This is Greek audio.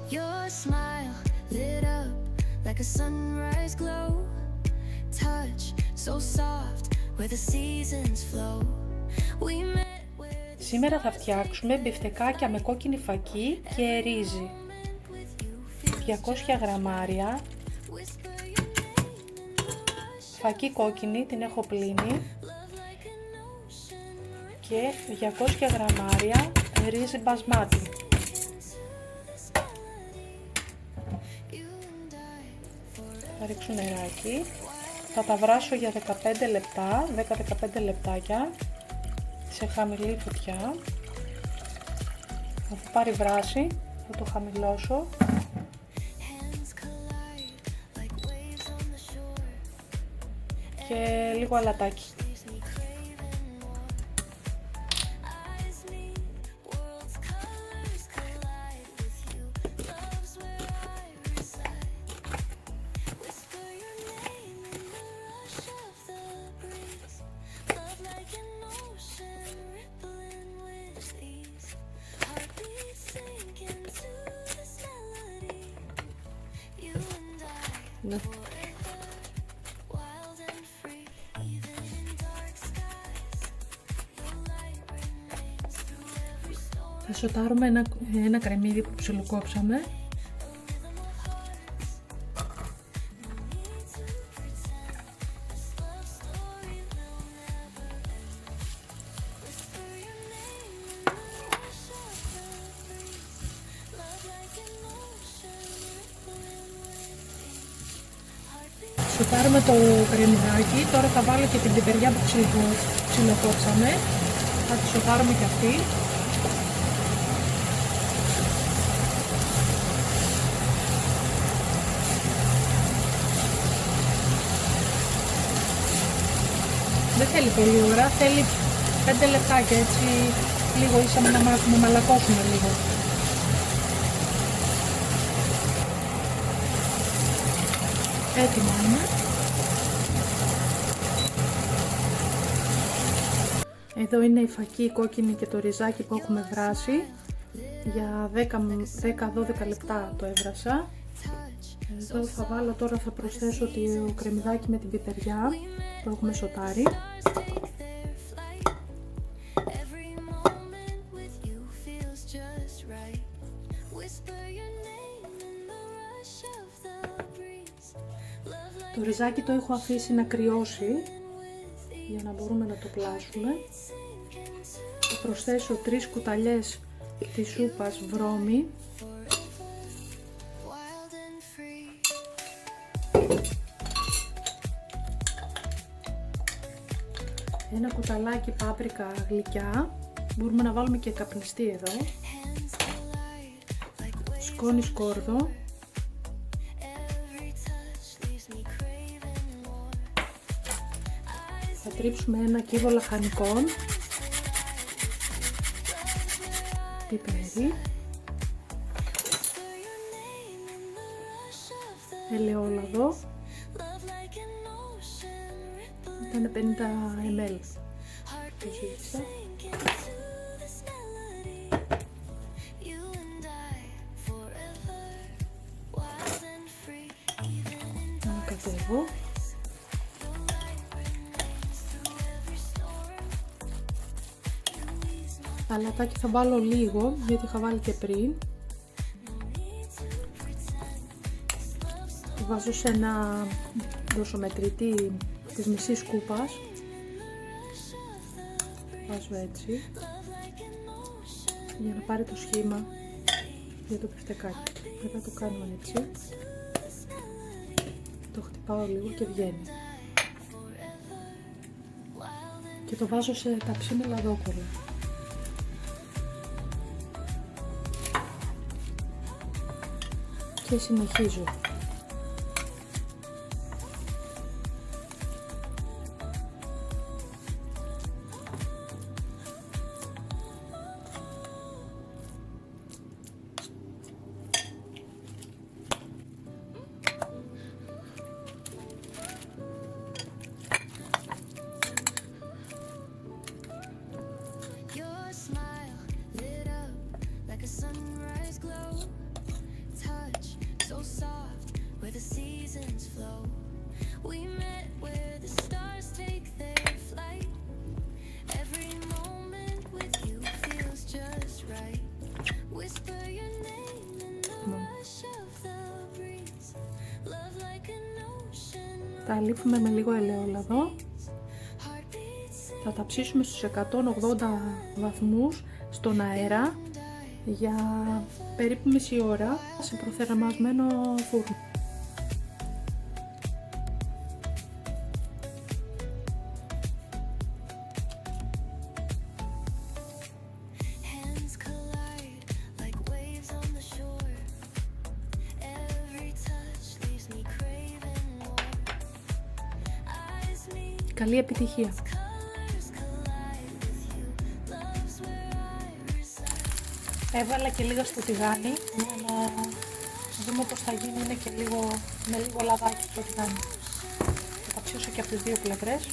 Your smile lit up like a sunrise glow. Touch so soft where the seasons flow. We met where. Σήμερα θα φτιάξουμε μπιφτεκάκια με κόκκινη φακή και ρύζι. 200 γραμμάρια. Φακή κόκκινη την έχω πλύνει. Και 200 γραμμάρια ρύζι μπασμάτι. Θα ρίξω νεράκι. Θα τα βράσω για 15 λεπτά, 10-15 λεπτάκια σε χαμηλή φωτιά. Αφού πάρει βράση θα το χαμηλώσω. Και λίγο αλατάκι. Ναι. Θα σοτάρουμε ένα κρεμμύδι που ψιλοκόψαμε. Σοτάρουμε το κρεμμυδάκι, τώρα θα βάλω και την πιπεριά που ψιλοκόψαμε. Θα τη σοτάρουμε και αυτή. Δεν θέλει πολύ ώρα, θέλει 5 λεπτάκια έτσι, λίγο ίσα να μαλακώσουμε λίγο. Έτοιμα είναι. Εδώ είναι η φακή κόκκινη και το ριζάκι που έχουμε βράσει. Για 10-12 λεπτά το έβρασα. Εδώ θα βάλω τώρα, θα προσθέσω το κρεμμυδάκι με την πιπεριά που έχουμε σοτάρει. Το ριζάκι το έχω αφήσει να κρυώσει για να μπορούμε να το πλάσουμε. Θα προσθέσω 3 κουταλιές της σούπας βρώμη. Ένα κουταλάκι πάπρικα γλυκιά. Μπορούμε να βάλουμε και καπνιστή εδώ. Σκόνη σκόρδο. Θα τρίψουμε ένα κύβο λαχανικών, πιπέρι, ελαιόλαδο, ήταν 50 ml, το ζήτησα. Ανακατεύω. Αλατάκι θα βάλω λίγο, γιατί είχα βάλει και πριν. Το βάζω σε ένα δοσομετρητή της μισής κούπας. Το βάζω έτσι, για να πάρει το σχήμα για το μπιφτεκάκι. Μετά το κάνω έτσι. Το χτυπάω λίγο και βγαίνει. Και το βάζω σε ταψί με λαδόκολλα. Και συνεχίζω. Τα αλείφουμε με λίγο ελαιόλαδο. Θα τα ψήσουμε στους 180 βαθμούς στον αέρα για περίπου μισή ώρα σε προθερμασμένο φούρνο. Καλή επιτυχία! Έβαλα και λίγα στο τηγάνι για να δούμε πως θα γίνει, είναι και λίγο, με λίγο λαδάκι στο τηγάνι. Θα τα ψήσω και από τις δύο πλευρές.